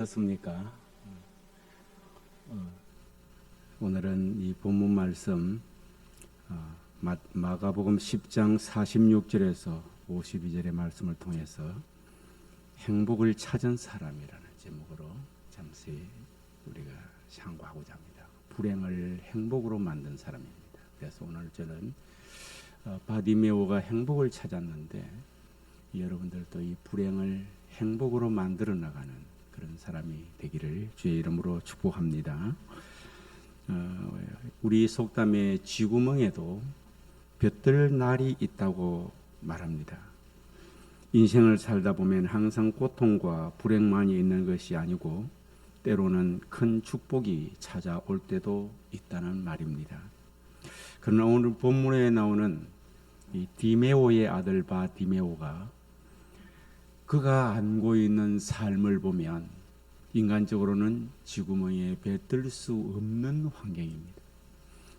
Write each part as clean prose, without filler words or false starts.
습니까? 오늘은 이 본문 말씀 마가복음 10장 46절에서 52절의 말씀을 통해서 행복을 찾은 사람이라는 제목으로 잠시 우리가 상고하고자 합니다. 불행을 행복으로 만든 사람입니다. 그래서 오늘 저는 바디메오가 행복을 찾았는데 여러분들도 이 불행을 행복으로 만들어 나가는 그런 사람이 되기를 주의 이름으로 축복합니다. 우리 속담에 쥐구멍에도 볕들 날이 있다고 말합니다. 인생을 살다 보면 항상 고통과 불행만이 있는 것이 아니고 때로는 큰 축복이 찾아올 때도 있다는 말입니다. 그러나 오늘 본문에 나오는 이 디메오의 아들 바디메오가 그가 안고 있는 삶을 보면 인간적으로는 쥐구멍에 뱉을 수 없는 환경입니다.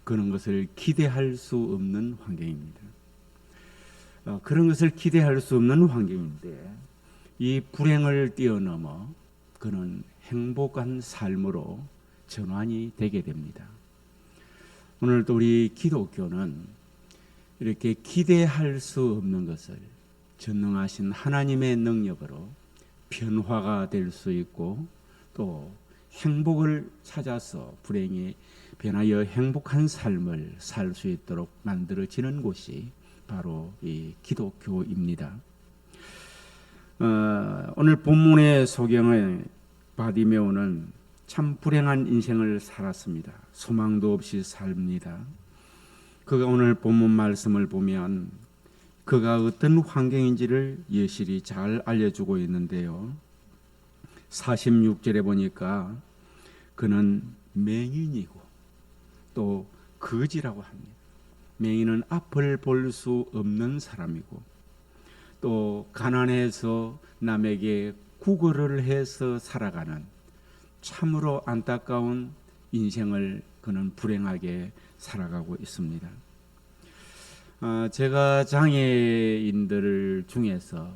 그런 것을 기대할 수 없는 환경입니다. 그런 것을 기대할 수 없는 환경인데 이 불행을 뛰어넘어 그는 행복한 삶으로 전환이 되게 됩니다. 오늘도 우리 기독교는 이렇게 기대할 수 없는 것을 전능하신 하나님의 능력으로 변화가 될 수 있고 또 행복을 찾아서 불행이 변하여 행복한 삶을 살 수 있도록 만들어지는 곳이 바로 이 기독교입니다. 오늘 본문의 소경의 바디메오는 참 불행한 인생을 살았습니다. 소망도 없이 삽니다. 그가 오늘 본문 말씀을 보면 그가 어떤 환경인지를 여실히 잘 알려주고 있는데요. 46절에 보니까 그는 맹인이고 또 거지라고 합니다. 맹인은 앞을 볼 수 없는 사람이고 또 가난해서 남에게 구걸을 해서 살아가는 참으로 안타까운 인생을 그는 불행하게 살아가고 있습니다. 제가 장애인들 중에서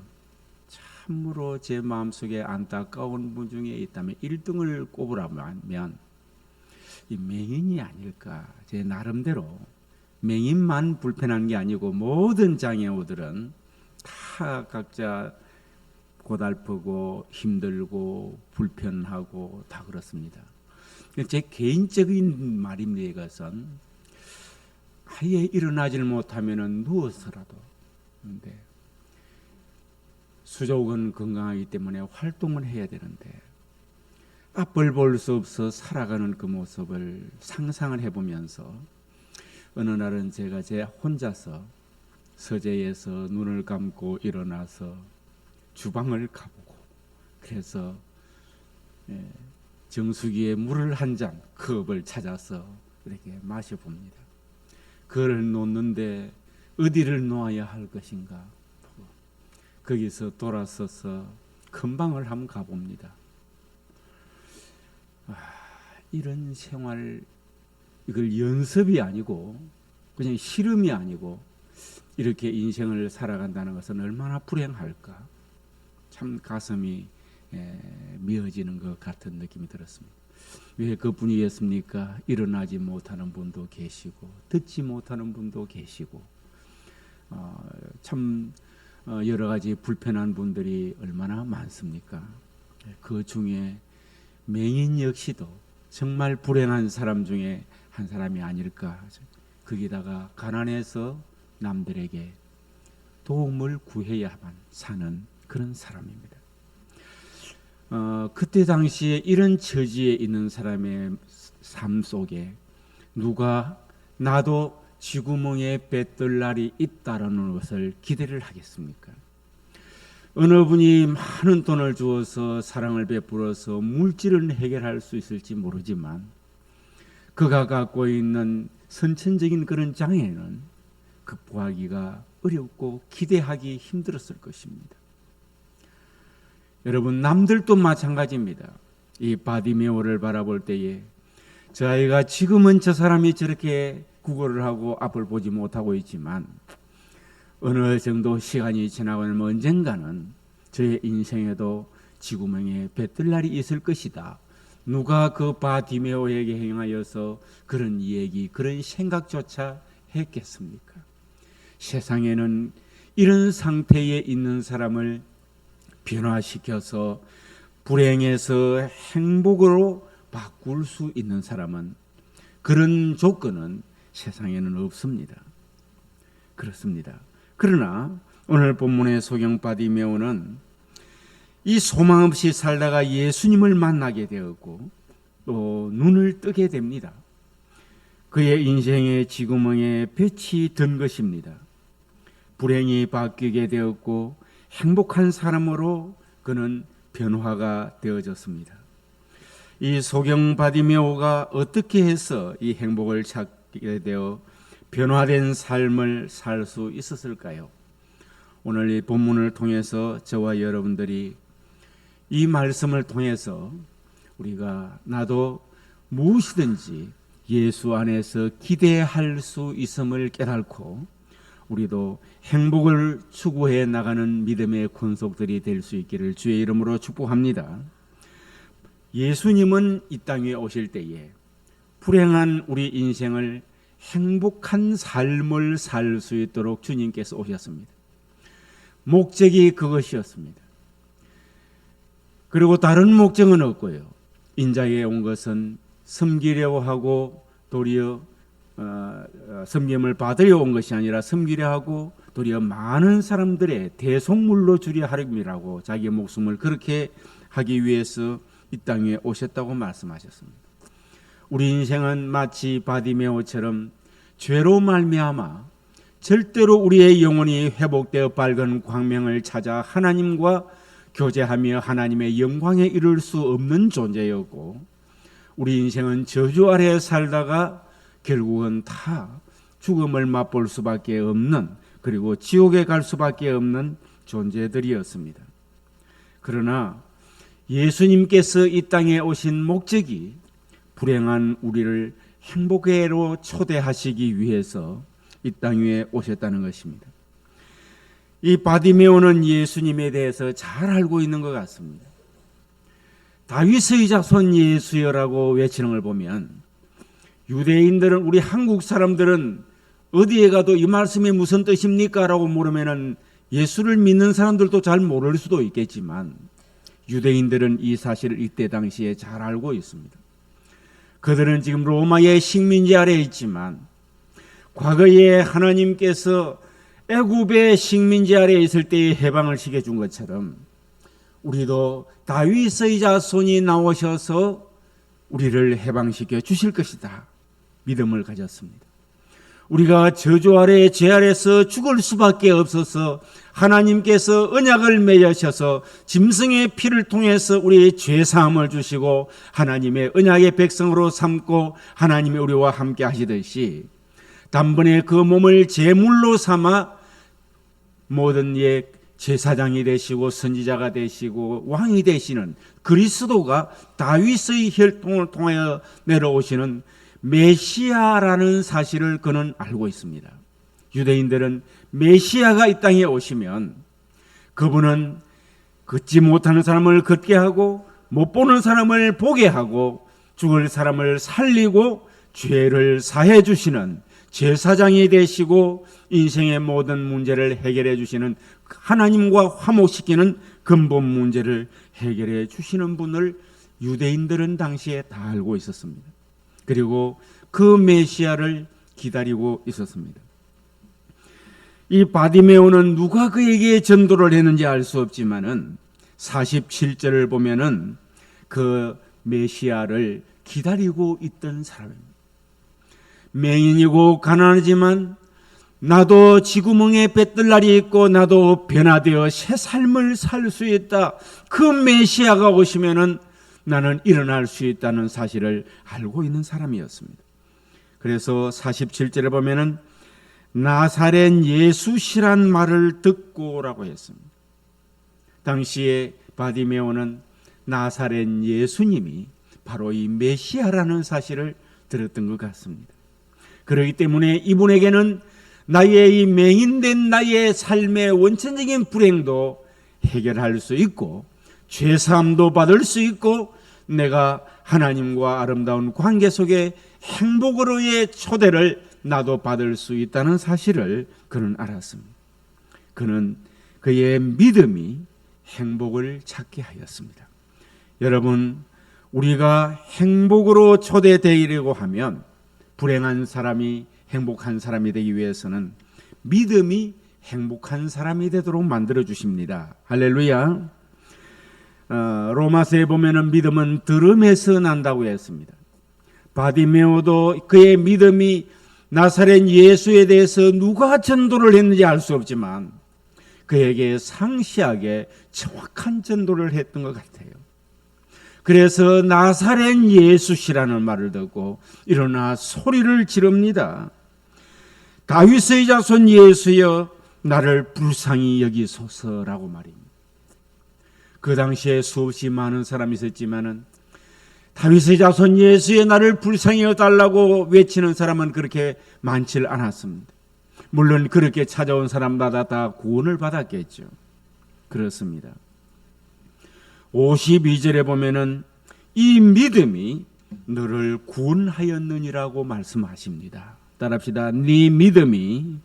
참으로 제 마음속에 안타까운 분 중에 있다면 1등을 꼽으라면 이 맹인이 아닐까. 제 나름대로 맹인만 불편한 게 아니고 모든 장애우들은 다 각자 고달프고 힘들고 불편하고 다 그렇습니다. 제 개인적인 말입니다. 이것은 아예 일어나질 못하면 누워서라도 근데 수족은 건강하기 때문에 활동을 해야 되는데 앞을 볼 수 없어 살아가는 그 모습을 상상을 해보면서 어느 날은 제가 제 혼자서 서재에서 눈을 감고 일어나서 주방을 가보고 그래서 정수기에 물을 한 잔 컵을 찾아서 이렇게 마셔봅니다. 그걸 놓는데 어디를 놓아야 할 것인가 거기서 돌아서서 금방을 한번 가봅니다. 이런 생활 이걸 연습이 아니고 그냥 실험이 아니고 이렇게 인생을 살아간다는 것은 얼마나 불행할까. 참 가슴이 미어지는 것 같은 느낌이 들었습니다. 왜 그뿐이겠습니까? 일어나지 못하는 분도 계시고 듣지 못하는 분도 계시고 참 여러 가지 불편한 분들이 얼마나 많습니까? 그 중에 맹인 역시도 정말 불행한 사람 중에 한 사람이 아닐까. 거기다가 가난해서 남들에게 도움을 구해야만 사는 그런 사람입니다. 그때 당시에 이런 처지에 있는 사람의 삶 속에 누가 나도 쥐구멍에 뱉을 날이 있다라는 것을 기대를 하겠습니까? 어느 분이 많은 돈을 주어서 사랑을 베풀어서 물질을 해결할 수 있을지 모르지만 그가 갖고 있는 선천적인 그런 장애는 극복하기가 어렵고 기대하기 힘들었을 것입니다. 여러분 남들도 마찬가지입니다. 이 바디메오를 바라볼 때에 저 아이가 지금은 저 사람이 저렇게 구걸을 하고 앞을 보지 못하고 있지만 어느 정도 시간이 지나고 나면 언젠가는 저의 인생에도 지구멍에 뱉을 날이 있을 것이다. 누가 그 바디메오에게 행하여서 그런 얘기, 그런 생각조차 했겠습니까? 세상에는 이런 상태에 있는 사람을 변화시켜서 불행에서 행복으로 바꿀 수 있는 사람은, 그런 조건은 세상에는 없습니다. 그렇습니다. 그러나 오늘 본문의 소경 바디메오는 이 소망 없이 살다가 예수님을 만나게 되었고 또 눈을 뜨게 됩니다. 그의 인생의 쥐구멍에 빛이 든 것입니다. 불행이 바뀌게 되었고 행복한 사람으로 그는 변화가 되어졌습니다. 이 소경 바디메오가 어떻게 해서 이 행복을 찾게 되어 변화된 삶을 살 수 있었을까요? 오늘 이 본문을 통해서 저와 여러분들이 이 말씀을 통해서 우리가 나도 무엇이든지 예수 안에서 기대할 수 있음을 깨닫고 우리도 행복을 추구해 나가는 믿음의 권속들이 될 수 있기를 주의 이름으로 축복합니다. 예수님은 이 땅에 오실 때에 불행한 우리 인생을 행복한 삶을 살 수 있도록 주님께서 오셨습니다. 목적이 그것이었습니다. 그리고 다른 목적은 없고요. 인자에 온 것은 섬기려고 하고 도리어 섬김을 받으려 온 것이 아니라 섬기려 하고 도리어 많은 사람들의 대속물로 주려 함이라고 자기의 목숨을 그렇게 하기 위해서 이 땅에 오셨다고 말씀하셨습니다. 우리 인생은 마치 바디메오처럼 죄로 말미암아 절대로 우리의 영혼이 회복되어 밝은 광명을 찾아 하나님과 교제하며 하나님의 영광에 이를 수 없는 존재였고, 우리 인생은 저주 아래 살다가 결국은 다 죽음을 맛볼 수밖에 없는, 그리고 지옥에 갈 수밖에 없는 존재들이었습니다. 그러나 예수님께서 이 땅에 오신 목적이 불행한 우리를 행복에로 초대하시기 위해서 이 땅 위에 오셨다는 것입니다. 이 바디메오는 예수님에 대해서 잘 알고 있는 것 같습니다. 다윗의 자손 예수여라고 외치는 걸 보면 유대인들은, 우리 한국 사람들은 어디에 가도 이 말씀이 무슨 뜻입니까? 라고 물으면 예수를 믿는 사람들도 잘 모를 수도 있겠지만 유대인들은 이 사실을 이때 당시에 잘 알고 있습니다. 그들은 지금 로마의 식민지 아래에 있지만 과거에 하나님께서 애굽의 식민지 아래에 있을 때의 해방을 시켜준 것처럼 우리도 다윗의 자손이 나오셔서 우리를 해방시켜 주실 것이다 믿음을 가졌습니다. 우리가 저주 아래 죄 아래서 죽을 수밖에 없어서 하나님께서 언약을 맺으셔서 짐승의 피를 통해서 우리의 죄 사함을 주시고 하나님의 언약의 백성으로 삼고 하나님이 우리와 함께 하시듯이 단번에 그 몸을 제물로 삼아 모든 제사장이 되시고 선지자가 되시고 왕이 되시는 그리스도가 다윗의 혈통을 통하여 내려오시는 메시아라는 사실을 그는 알고 있습니다. 유대인들은 메시아가 이 땅에 오시면 그분은 걷지 못하는 사람을 걷게 하고 못 보는 사람을 보게 하고 죽을 사람을 살리고 죄를 사해 주시는 제사장이 되시고 인생의 모든 문제를 해결해 주시는, 하나님과 화목시키는 근본 문제를 해결해 주시는 분을 유대인들은 당시에 다 알고 있었습니다. 그리고 그 메시아를 기다리고 있었습니다. 이 바디메오는 누가 그에게 전도를 했는지 알 수 없지만은 47절을 보면은 그 메시아를 기다리고 있던 사람입니다. 맹인이고 가난하지만 나도 쥐구멍에 뱉을 날이 있고 나도 변화되어 새 삶을 살 수 있다. 그 메시아가 오시면은 나는 일어날 수 있다는 사실을 알고 있는 사람이었습니다. 그래서 47절에 보면은 나사렛 예수시란 말을 듣고라고 했습니다. 당시에 바디메오는 나사렛 예수님이 바로 이 메시아라는 사실을 들었던 것 같습니다. 그렇기 때문에 이분에게는 나의 이 맹인된 나의 삶의 원천적인 불행도 해결할 수 있고 죄사함도 받을 수 있고 내가 하나님과 아름다운 관계 속에 행복으로의 초대를 나도 받을 수 있다는 사실을 그는 알았습니다. 그는 그의 믿음이 행복을 찾게 하였습니다. 여러분, 우리가 행복으로 초대되려고 하면 불행한 사람이 행복한 사람이 되기 위해서는 믿음이 행복한 사람이 되도록 만들어 주십니다. 할렐루야. 로마서에 보면은 믿음은 들음에서 난다고 했습니다. 바디메오도 그의 믿음이 나사렛 예수에 대해서 누가 전도를 했는지 알 수 없지만 그에게 상시하게 정확한 전도를 했던 것 같아요. 그래서 나사렛 예수시라는 말을 듣고 일어나 소리를 지릅니다. 다윗의 자손 예수여 나를 불쌍히 여기소서라고 말입니다. 그 당시에 수없이 많은 사람이 있었지만은 다윗의 자손 예수여 나를 불쌍히 여달라고 외치는 사람은 그렇게 많지 않았습니다. 물론 그렇게 찾아온 사람마다 다 구원을 받았겠죠. 그렇습니다. 52절에 보면은 이 믿음이 너를 구원하였느니라고 말씀하십니다. 따라합시다. 네 믿음이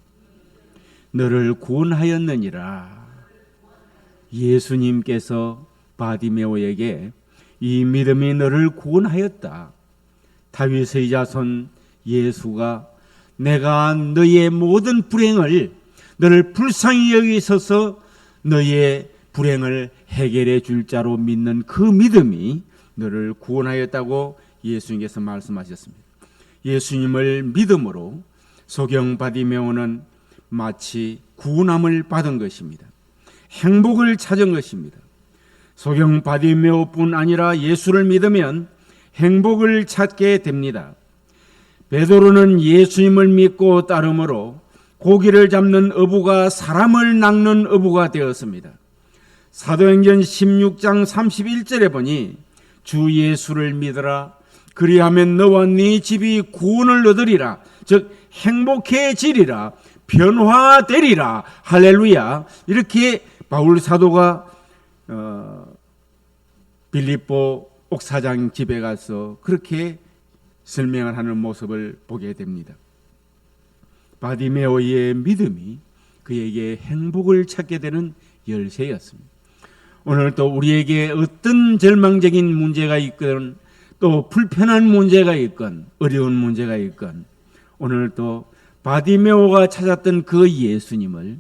너를 구원하였느니라. 예수님께서 바디메오에게 이 믿음이 너를 구원하였다. 다윗의 자손 예수가 내가 너의 모든 불행을 너를 불쌍히 여기셔서 너의 불행을 해결해 줄 자로 믿는 그 믿음이 너를 구원하였다고 예수님께서 말씀하셨습니다. 예수님을 믿음으로 소경 바디메오는 마치 구원함을 받은 것입니다. 행복을 찾은 것입니다. 소경 바디메오뿐 아니라 예수를 믿으면 행복을 찾게 됩니다. 베드로는 예수님을 믿고 따름으로 고기를 잡는 어부가 사람을 낚는 어부가 되었습니다. 사도행전 16장 31절에 보니 주 예수를 믿으라 그리하면 너와 네 집이 구원을 얻으리라 즉 행복해지리라 변화되리라 할렐루야. 이렇게 바울 사도가 빌립보 옥사장 집에 가서 그렇게 설명을 하는 모습을 보게 됩니다. 바디메오의 믿음이 그에게 행복을 찾게 되는 열쇠였습니다. 오늘 또 우리에게 어떤 절망적인 문제가 있건 또 불편한 문제가 있건 어려운 문제가 있건 오늘 또 바디메오가 찾았던 그 예수님을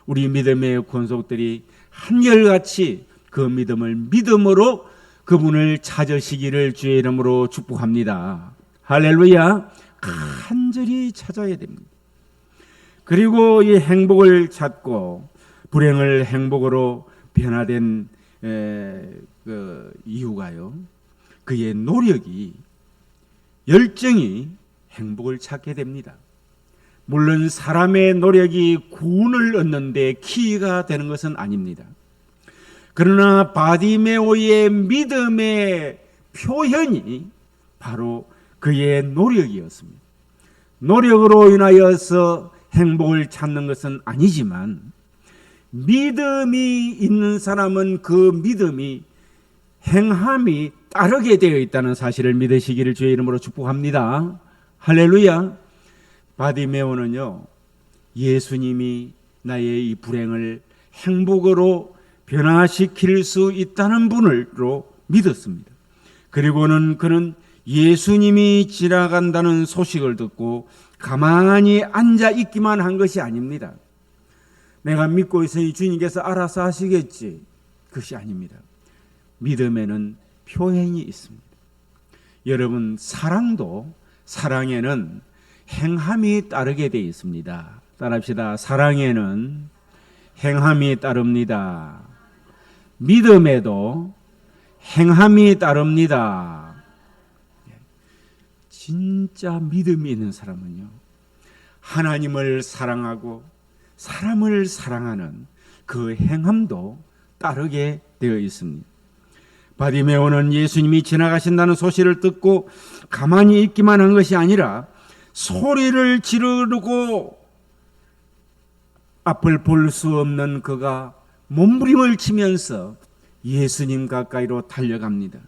우리 믿음의 권속들이 한결같이 그 믿음을 믿음으로 그분을 찾으시기를 주의 이름으로 축복합니다. 할렐루야. 간절히 찾아야 됩니다. 그리고 이 행복을 찾고 불행을 행복으로 변화된 그 이유가요. 그의 노력이 열정이 행복을 찾게 됩니다. 물론 사람의 노력이 구원을 얻는 데 키가 되는 것은 아닙니다. 그러나 바디메오의 믿음의 표현이 바로 그의 노력이었습니다. 노력으로 인하여서 행복을 찾는 것은 아니지만 믿음이 있는 사람은 그 믿음이 행함이 따르게 되어 있다는 사실을 믿으시기를 주의 이름으로 축복합니다. 할렐루야. 바디메오는요, 예수님이 나의 이 불행을 행복으로 변화시킬 수 있다는 분으로 믿었습니다. 그리고는 그는 예수님이 지나간다는 소식을 듣고 가만히 앉아 있기만 한 것이 아닙니다. 내가 믿고 있으니 주님께서 알아서 하시겠지. 그것이 아닙니다. 믿음에는 표현이 있습니다. 여러분, 사랑에는 행함이 따르게 되어 있습니다. 따라합시다. 사랑에는 행함이 따릅니다. 믿음에도 행함이 따릅니다. 진짜 믿음이 있는 사람은요, 하나님을 사랑하고 사람을 사랑하는 그 행함도 따르게 되어 있습니다. 바디메오는 예수님이 지나가신다는 소식을 듣고 가만히 있기만 한 것이 아니라 소리를 지르고 앞을 볼 수 없는 그가 몸부림을 치면서 예수님 가까이로 달려갑니다.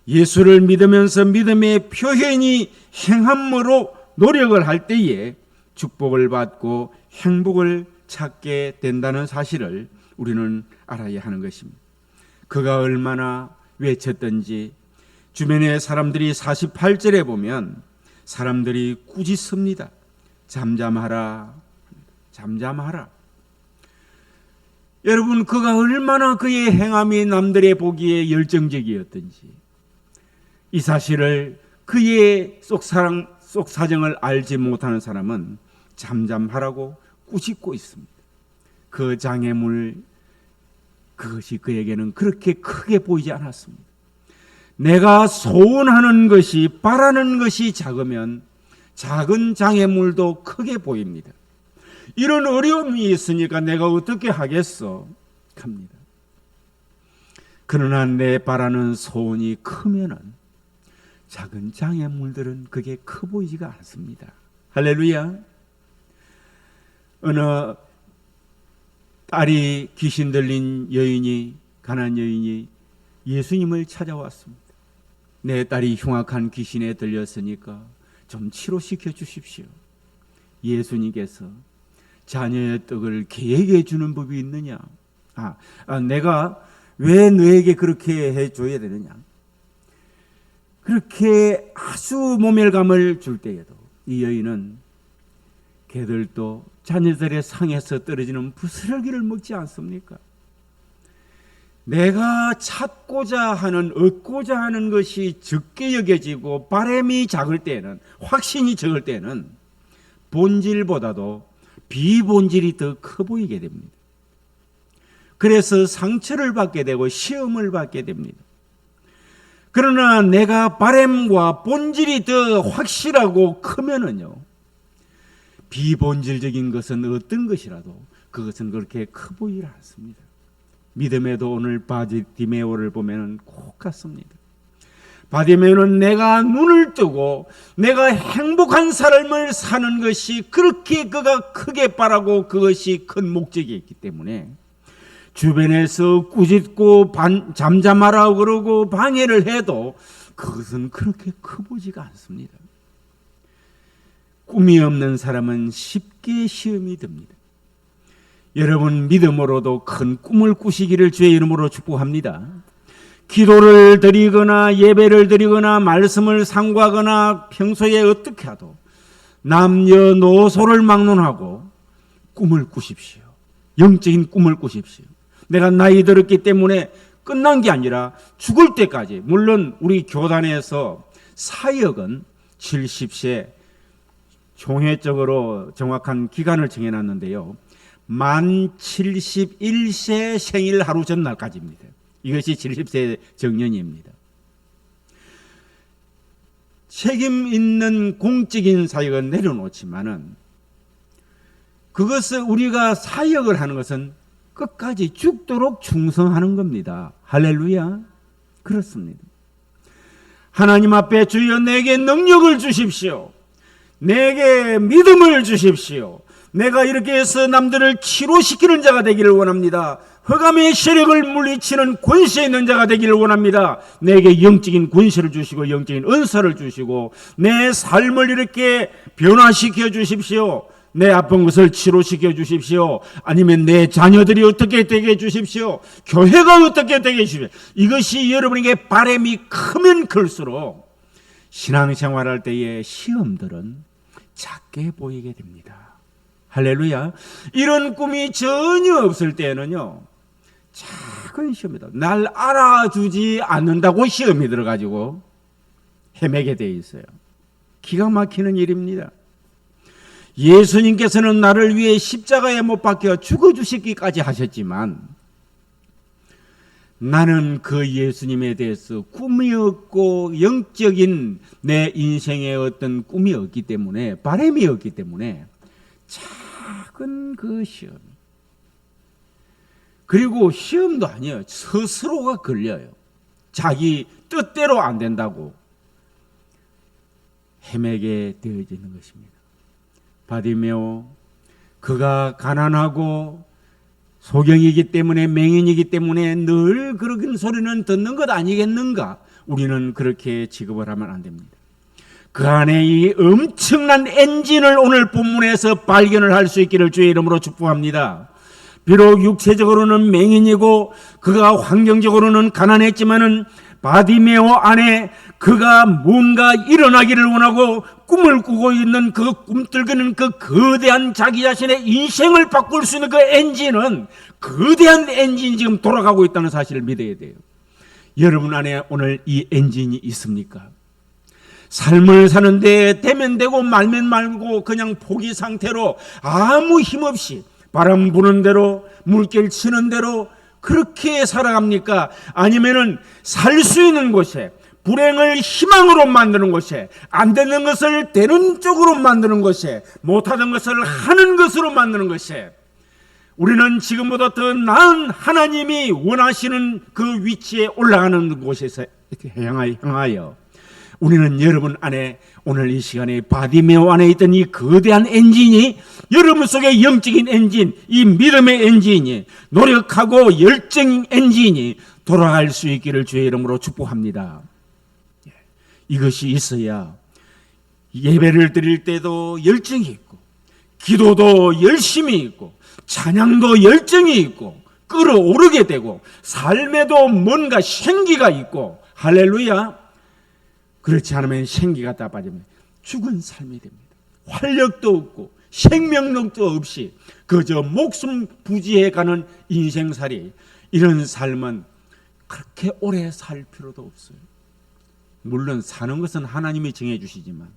예수를 믿으면서 믿음의 표현이 행함으로 노력을 할 때에 축복을 받고 행복을 찾게 된다는 사실을 우리는 알아야 하는 것입니다. 그가 얼마나 외쳤던지 주변의 사람들이 48절에 보면 사람들이 꾸짖습니다. 잠잠하라, 잠잠하라. 여러분, 그가 얼마나 그의 행함이 남들의 보기에 열정적이었던지 이 사실을 그의 속 사정을 알지 못하는 사람은 잠잠하라고 꾸짖고 있습니다. 그 장애물, 그것이 그에게는 그렇게 크게 보이지 않았습니다. 내가 소원하는 것이, 바라는 것이 작으면 작은 장애물도 크게 보입니다. 이런 어려움이 있으니까 내가 어떻게 하겠어? 합니다. 그러나 내 바라는 소원이 크면은 작은 장애물들은 그게 커 보이지가 않습니다. 할렐루야. 어느 딸이 귀신 들린 여인이, 가난한 여인이 예수님을 찾아왔습니다. 내 딸이 흉악한 귀신에 들렸으니까 좀 치료시켜 주십시오. 예수님께서 자녀의 떡을 개에게 주는 법이 있느냐? 내가 왜 너에게 그렇게 해줘야 되느냐? 그렇게 아주 모멸감을 줄 때에도 이 여인은 개들도 자녀들의 상에서 떨어지는 부스러기를 먹지 않습니까? 내가 찾고자 하는, 얻고자 하는 것이 적게 여겨지고 바람이 작을 때는, 확신이 적을 때는 본질보다도 비본질이 더 커 보이게 됩니다. 그래서 상처를 받게 되고 시험을 받게 됩니다. 그러나 내가 바람과 본질이 더 확실하고 크면은요, 비본질적인 것은 어떤 것이라도 그것은 그렇게 커 보이지 않습니다. 믿음에도 오늘 바디메오를 보면 꼭 같습니다. 바디메오는 내가 눈을 뜨고 내가 행복한 삶을 사는 것이 그렇게 그가 크게 바라고 그것이 큰 목적이었기 때문에 주변에서 꾸짖고 잠잠하라고 그러고 방해를 해도 그것은 그렇게 커 보이지가 않습니다. 꿈이 없는 사람은 쉽게 시험이 듭니다. 여러분, 믿음으로도 큰 꿈을 꾸시기를 주의 이름으로 축복합니다. 기도를 드리거나 예배를 드리거나 말씀을 상고하거나 평소에 어떻게 하도 남녀노소를 막론하고 꿈을 꾸십시오. 영적인 꿈을 꾸십시오. 내가 나이 들었기 때문에 끝난 게 아니라 죽을 때까지, 물론 우리 교단에서 사역은 70세 종회적으로 정확한 기간을 정해놨는데요. 만 71세 생일 하루 전날까지입니다. 이것이 70세 정년입니다. 책임 있는 공적인 사역은 내려놓지만은 그것을 우리가 사역을 하는 것은 끝까지 죽도록 충성하는 겁니다. 할렐루야. 그렇습니다. 하나님 앞에 주여 내게 능력을 주십시오. 내게 믿음을 주십시오. 내가 이렇게 해서 남들을 치료시키는 자가 되기를 원합니다. 흑암의 세력을 물리치는 권세 있는 자가 되기를 원합니다. 내게 영적인 권세를 주시고 영적인 은사를 주시고 내 삶을 이렇게 변화시켜 주십시오. 내 아픈 것을 치료시켜 주십시오. 아니면 내 자녀들이 어떻게 되게 해주십시오. 교회가 어떻게 되게 해주십시오. 이것이 여러분에게 바람이 크면 클수록 신앙생활할 때의 시험들은 작게 보이게 됩니다. 할렐루야. 이런 꿈이 전혀 없을 때는요, 작은 시험이다. 날 알아주지 않는다고 시험이 들어가지고 헤매게 돼 있어요. 기가 막히는 일입니다. 예수님께서는 나를 위해 십자가에 못 박혀 죽어주시기까지 하셨지만 나는 그 예수님에 대해서 꿈이 없고 영적인 내 인생의 어떤 꿈이 없기 때문에, 바람이 없기 때문에 작은 그 시험, 그리고 시험도 아니에요. 스스로가 걸려요. 자기 뜻대로 안 된다고 헤매게 되어지는 것입니다. 바디메오, 그가 가난하고 소경이기 때문에, 맹인이기 때문에 늘 그런 소리는 듣는 것 아니겠는가? 우리는 그렇게 취급을 하면 안 됩니다. 그 안에 이 엄청난 엔진을 오늘 본문에서 발견을 할 수 있기를 주의 이름으로 축복합니다. 비록 육체적으로는 맹인이고 그가 환경적으로는 가난했지만은 바디메오 안에 그가 뭔가 일어나기를 원하고 꿈을 꾸고 있는 그 꿈틀거리는 그 거대한 자기 자신의 인생을 바꿀 수 있는 그 엔진은, 거대한 엔진이 지금 돌아가고 있다는 사실을 믿어야 돼요. 여러분 안에 오늘 이 엔진이 있습니까? 삶을 사는데 되면 되고 말면 말고 그냥 포기 상태로 아무 힘 없이 바람 부는 대로 물결 치는 대로 그렇게 살아갑니까? 아니면은 살 수 있는 곳에, 불행을 희망으로 만드는 곳에, 안 되는 것을 되는 쪽으로 만드는 곳에, 못하던 것을 하는 것으로 만드는 것에, 우리는 지금보다 더 나은 하나님이 원하시는 그 위치에 올라가는 곳에서 향하여 우리는 여러분 안에 오늘 이 시간에 바디메오 안에 있던 이 거대한 엔진이, 여러분 속에 영적인 엔진, 이 믿음의 엔진이, 노력하고 열정 엔진이 돌아갈 수 있기를 주의 이름으로 축복합니다. 이것이 있어야 예배를 드릴 때도 열정이 있고, 기도도 열심히 있고, 찬양도 열정이 있고, 끌어오르게 되고, 삶에도 뭔가 생기가 있고, 할렐루야. 그렇지 않으면 생기가 다 빠지면 죽은 삶이 됩니다. 활력도 없고 생명력도 없이 그저 목숨 부지해가는 인생살이, 이런 삶은 그렇게 오래 살 필요도 없어요. 물론 사는 것은 하나님이 정해주시지만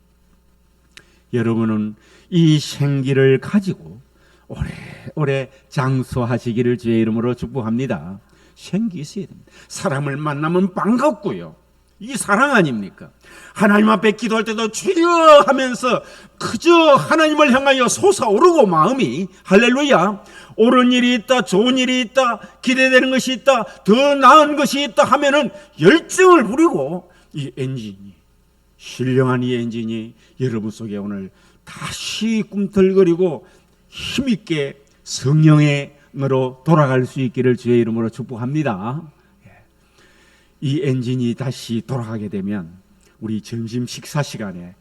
여러분은 이 생기를 가지고 오래오래 장수하시기를 주의 이름으로 축복합니다. 생기 있어야 됩니다. 사람을 만나면 반갑고요. 이 사랑 아닙니까? 하나님 앞에 기도할 때도 주여 하면서 그저 하나님을 향하여 솟아오르고 마음이, 할렐루야, 옳은 일이 있다, 좋은 일이 있다, 기대되는 것이 있다, 더 나은 것이 있다 하면은 열정을 부리고, 이 엔진이, 신령한 이 엔진이 여러분 속에 오늘 다시 꿈틀거리고 힘있게 성령으로 돌아갈 수 있기를 주의 이름으로 축복합니다. 이 엔진이 다시 돌아가게 되면 우리 점심 식사 시간에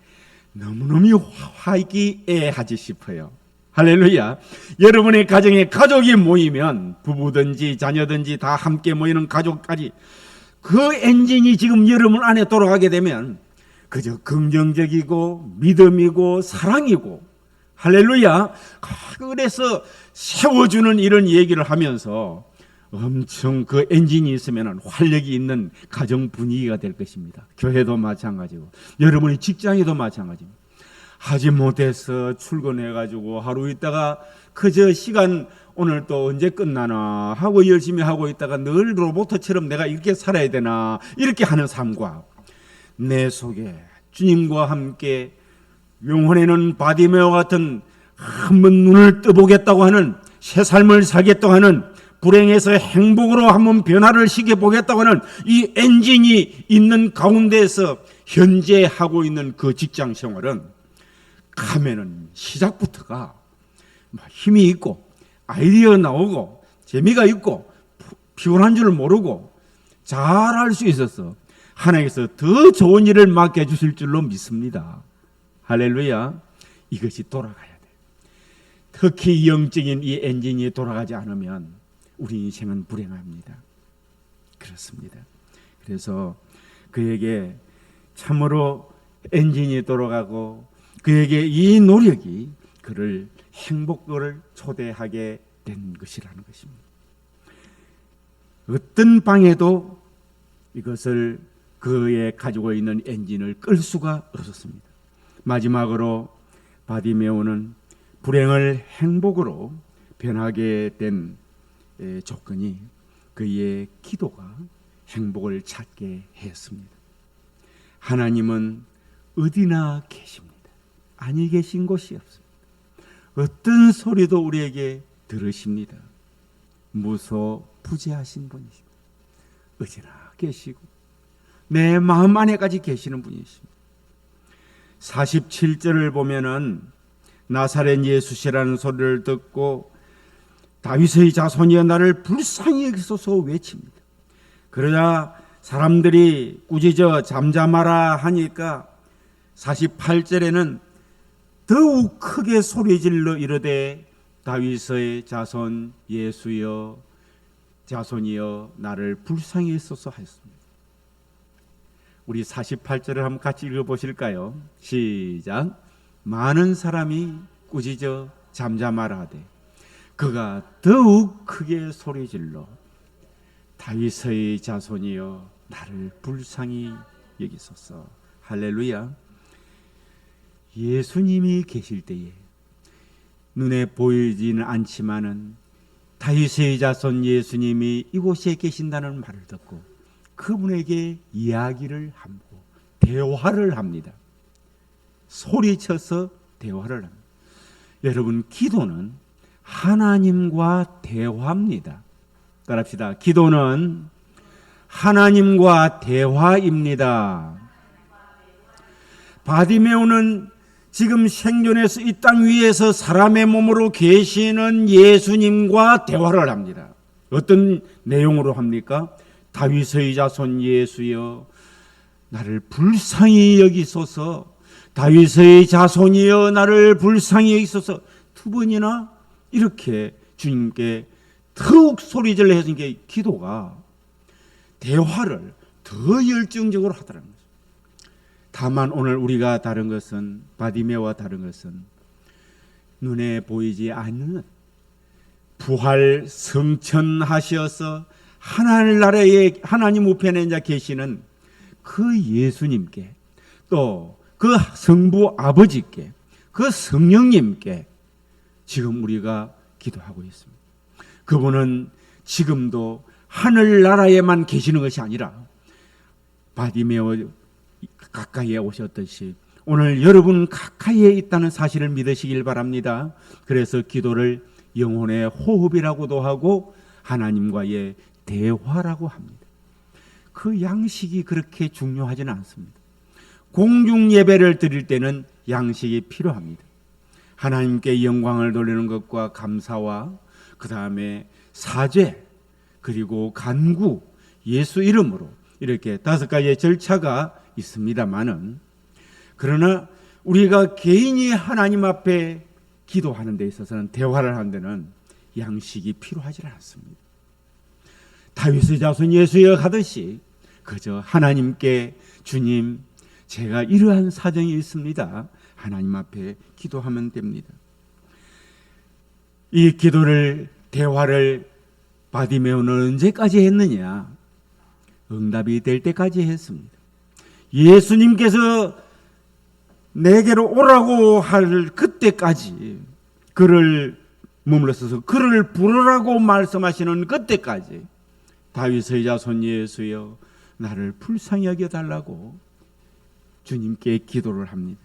너무너무 화기애애하지 싶어요. 할렐루야. 여러분의 가정에 가족이 모이면, 부부든지 자녀든지 다 함께 모이는 가족까지, 그 엔진이 지금 여러분 안에 돌아가게 되면 그저 긍정적이고 믿음이고 사랑이고, 할렐루야. 그래서 세워주는 이런 얘기를 하면서 엄청 그 엔진이 있으면 활력이 있는 가정 분위기가 될 것입니다. 교회도 마찬가지고 여러분의 직장에도 마찬가지입니다. 하지 못해서 출근해가지고 하루 있다가 그저 시간 오늘 또 언제 끝나나 하고 열심히 하고 있다가 늘 로봇처럼 내가 이렇게 살아야 되나 이렇게 하는 삶과, 내 속에 주님과 함께 영혼에는 바디메오 같은 한번 눈을 떠보겠다고 하는, 새 삶을 살겠다고 하는, 불행에서 행복으로 한번 변화를 시켜보겠다고 하는 이 엔진이 있는 가운데에서 현재 하고 있는 그 직장 생활은 가면은 시작부터가 힘이 있고 아이디어 나오고 재미가 있고 피곤한 줄 모르고 잘할 수 있어서 하나님께서 더 좋은 일을 맡겨주실 줄로 믿습니다. 할렐루야. 이것이 돌아가야 돼요. 특히 영적인 이 엔진이 돌아가지 않으면 우리 인생은 불행합니다. 그렇습니다. 그래서 그에게 참으로 엔진이 돌아가고 그에게 이 노력이 그를 행복을 초대하게 된 것이라는 것입니다. 어떤 방에도 이것을 그의 가지고 있는 엔진을 끌 수가 없었습니다. 마지막으로 바디메오는 불행을 행복으로 변하게 된 조건이 그의 기도가 행복을 찾게 했습니다. 하나님은 어디나 계십니다. 아니 계신 곳이 없습니다. 어떤 소리도 우리에게 들으십니다. 무소부재하신 분이십니다. 어디나 계시고 내 마음 안에까지 계시는 분이십니다. 47절을 보면은 나사렛 예수시라는 소리를 듣고 다윗의 자손이여 나를 불쌍히 여기소서 외칩니다. 그러자 사람들이 꾸짖어 잠잠하라 하니까 48절에는 더욱 크게 소리질러 이르되 다윗의 자손 예수여 자손이여 나를 불쌍히 여기소서 하였습니다. 우리 48절을 한번 같이 읽어보실까요? 시작. 많은 사람이 꾸짖어 잠잠하라 하되 그가 더욱 크게 소리질러 다윗의 자손이여 나를 불쌍히 여기소서. 할렐루야. 예수님이 계실 때에 눈에 보이지는 않지만은 다윗의 자손 예수님이 이곳에 계신다는 말을 듣고 그분에게 이야기를 하고 대화를 합니다. 소리쳐서 대화를 합니다. 여러분, 기도는 하나님과 대화입니다. 따라합시다. 기도는 하나님과 대화입니다. 바디메오는 지금 생존해서 이 땅 위에서 사람의 몸으로 계시는 예수님과 대화를 합니다. 어떤 내용으로 합니까? 다윗의 자손 예수여 나를 불쌍히 여기소서. 다윗의 자손이여 나를 불쌍히 여기소서. 두 번이나 이렇게 주님께 더욱 소리질러 해준 게 기도가 대화를 더 열정적으로 하더라는 거죠. 다만 오늘 우리가 다른 것은 바디메오와 다른 것은 눈에 보이지 않는 부활 성천하셔서 하늘나라에 하나님 우편에 계시는 그 예수님께 또 그 성부 아버지께 그 성령님께 지금 우리가 기도하고 있습니다. 그분은 지금도 하늘나라에만 계시는 것이 아니라 바디메오 가까이에 오셨듯이 오늘 여러분 가까이에 있다는 사실을 믿으시길 바랍니다. 그래서 기도를 영혼의 호흡이라고도 하고 하나님과의 대화라고 합니다. 그 양식이 그렇게 중요하지는 않습니다. 공중 예배를 드릴 때는 양식이 필요합니다. 하나님께 영광을 돌리는 것과 감사와 그 다음에 사죄 그리고 간구 예수 이름으로 이렇게 5가지의 절차가 있습니다만은 그러나 우리가 개인이 하나님 앞에 기도하는 데 있어서는 대화를 하는 데는 양식이 필요하지 않습니다. 다윗의 자손 예수여 가듯이 그저 하나님께 주님 제가 이러한 사정이 있습니다. 하나님 앞에 기도하면 됩니다. 이 기도를 대화를 바디메오는 언제까지 했느냐? 응답이 될 때까지 했습니다. 예수님께서 내게로 오라고 할 그때까지 그를 머물러서서 그를 부르라고 말씀하시는 그때까지 다윗의 자손 예수여 나를 불쌍히 여겨달라고 주님께 기도를 합니다.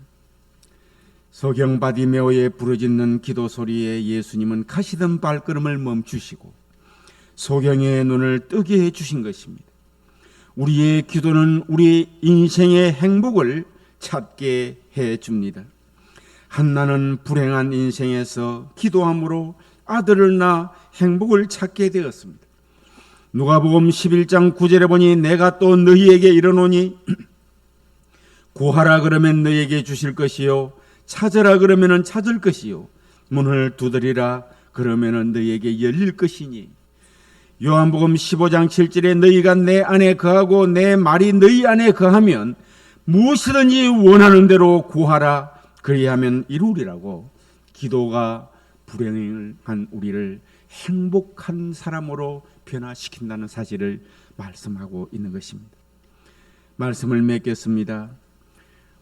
소경 바디메오의 부르짖는 기도 소리에 예수님은 가시던 발걸음을 멈추시고 소경의 눈을 뜨게 해주신 것입니다. 우리의 기도는 우리 인생의 행복을 찾게 해줍니다. 한나는 불행한 인생에서 기도함으로 아들을 낳아 행복을 찾게 되었습니다. 누가복음 11장 9절에 보니 내가 또 너희에게 이르노니 구하라 그러면 너희에게 주실 것이요 찾으라 그러면 찾을 것이요 문을 두드리라 그러면 너희에게 열릴 것이니 요한복음 15장 7절에 너희가 내 안에 거하고 내 말이 너희 안에 거하면 무엇이든지 원하는 대로 구하라 그리하면 이루리라고 기도가 불행한 우리를 행복한 사람으로 변화시킨다는 사실을 말씀하고 있는 것입니다. 말씀을 맺겠습니다.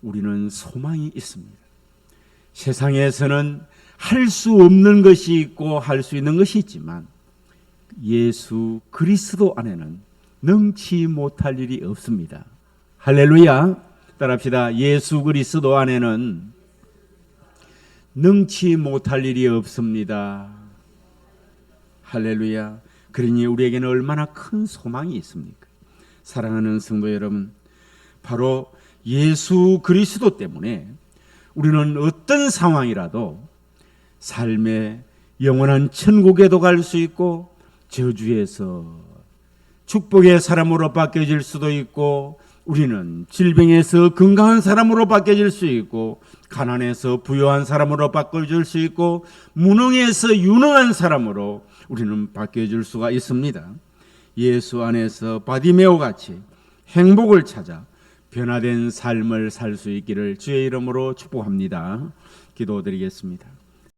우리는 소망이 있습니다. 세상에서는 할 수 없는 것이 있고 할 수 있는 것이 있지만 예수 그리스도 안에는 능치 못할 일이 없습니다. 할렐루야. 따라합시다. 예수 그리스도 안에는 능치 못할 일이 없습니다. 할렐루야. 그러니 우리에게는 얼마나 큰 소망이 있습니까? 사랑하는 성도 여러분, 바로 예수 그리스도 때문에 우리는 어떤 상황이라도 삶의 영원한 천국에도 갈 수 있고, 저주에서 축복의 사람으로 바뀌어질 수도 있고, 우리는 질병에서 건강한 사람으로 바뀌어질 수 있고, 가난해서 부유한 사람으로 바뀌어질 수 있고, 무능해서 유능한 사람으로 우리는 바뀌어질 수가 있습니다. 예수 안에서 바디메오 같이 행복을 찾아 변화된 삶을 살 수 있기를 주의 이름으로 축복합니다. 기도드리겠습니다.